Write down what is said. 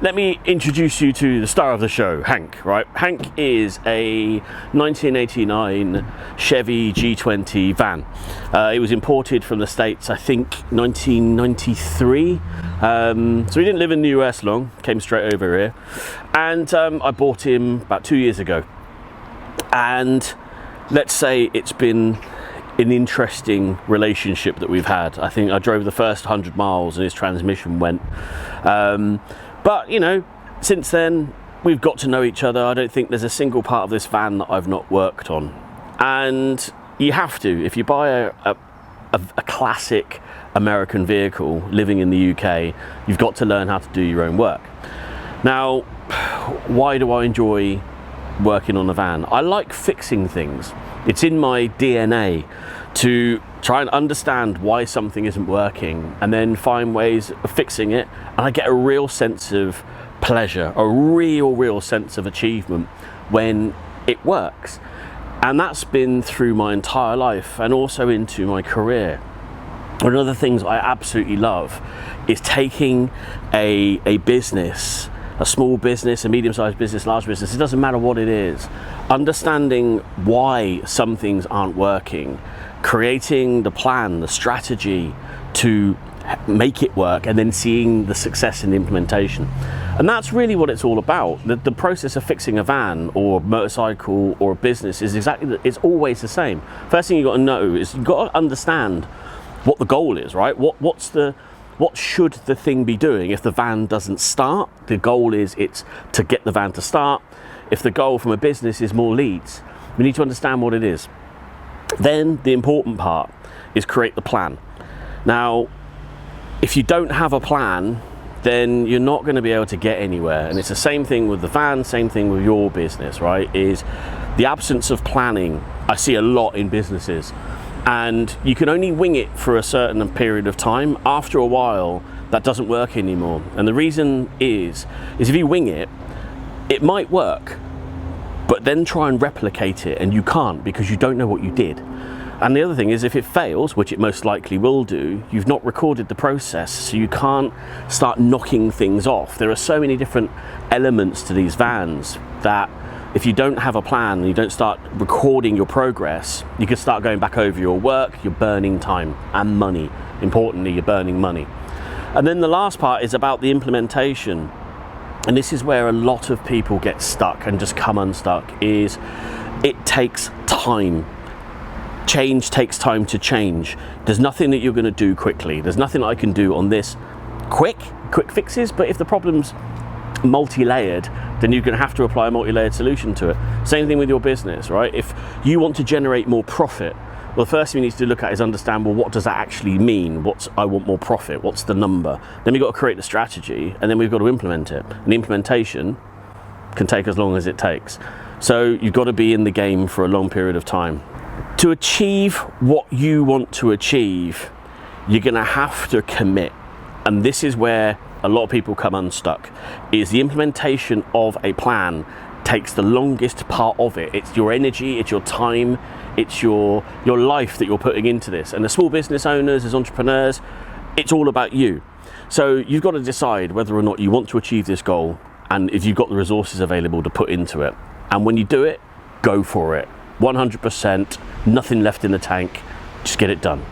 let me introduce you to the star of the show, Hank, right? Hank is a 1989 Chevy G20 van. It was imported from the States, I think, 1993. So he didn't live in the US long, came straight over here. And I bought him about 2 years ago. And let's say it's been an interesting relationship that we've had. I think I drove the first 100 miles and his transmission went. But, you know, since then, we've got to know each other. I don't think there's a single part of this van that I've not worked on. And you have to. If you buy a classic American vehicle living in the UK, you've got to learn how to do your own work. Now, why do I enjoy working on a van? I like fixing things. It's in my DNA to try and understand why something isn't working and then find ways of fixing it, and I get a real sense of pleasure, a real sense of achievement when it works. And that's been through my entire life and also into my career. One of the things I absolutely love is taking a business, a small business, a medium-sized business, large business, it doesn't matter what it is, understanding why some things aren't working, creating the plan, the strategy to make it work, and then seeing the success in the implementation. And that's really what it's all about. The process of fixing a van or a motorcycle or a business is it's always the same. First thing you've got to know is you've got to understand what the goal is, right? What should the thing be doing if the van doesn't start? The goal is it's to get the van to start. If the goal from a business is more leads, we need to understand what it is. Then the important part is create the plan. Now, if you don't have a plan, then you're not going to be able to get anywhere. And it's the same thing with the van, same thing with your business, right? Is the absence of planning. I see a lot in businesses. And you can only wing it for a certain period of time. After a while, that doesn't work anymore. And the reason is if you wing it, it might work, but then try and replicate it, and you can't because you don't know what you did. And the other thing is, if it fails, which it most likely will do, you've not recorded the process, so you can't start knocking things off. There are so many different elements to these vans that if you don't have a plan and you don't start recording your progress, you can start going back over your work, you're burning time and money. Importantly, you're burning money. And then the last part is about the implementation. And this is where a lot of people get stuck and just come unstuck, is it takes time. Change takes time to change. There's nothing that you're going to do quickly. There's nothing I can do on this quick fixes, but if the problem's multi-layered, then you're going to have to apply a multi-layered solution to it. Same thing with your business, right? If you want to generate more profit, well, the first thing you need to look at is understand, well, what does that actually mean? I want more profit. What's the number? Then we've got to create the strategy, and then we've got to implement it. And the implementation can take as long as it takes. So you've got to be in the game for a long period of time. To achieve what you want to achieve, you're going to have to commit. And this is where a lot of people come unstuck, is the implementation of a plan takes the longest part of it. It's your energy, it's your time, it's your life that you're putting into this. And as small business owners, as entrepreneurs, it's all about you. So you've got to decide whether or not you want to achieve this goal, and if you've got the resources available to put into it. And when you do it, go for it. 100%, nothing left in the tank, just get it done.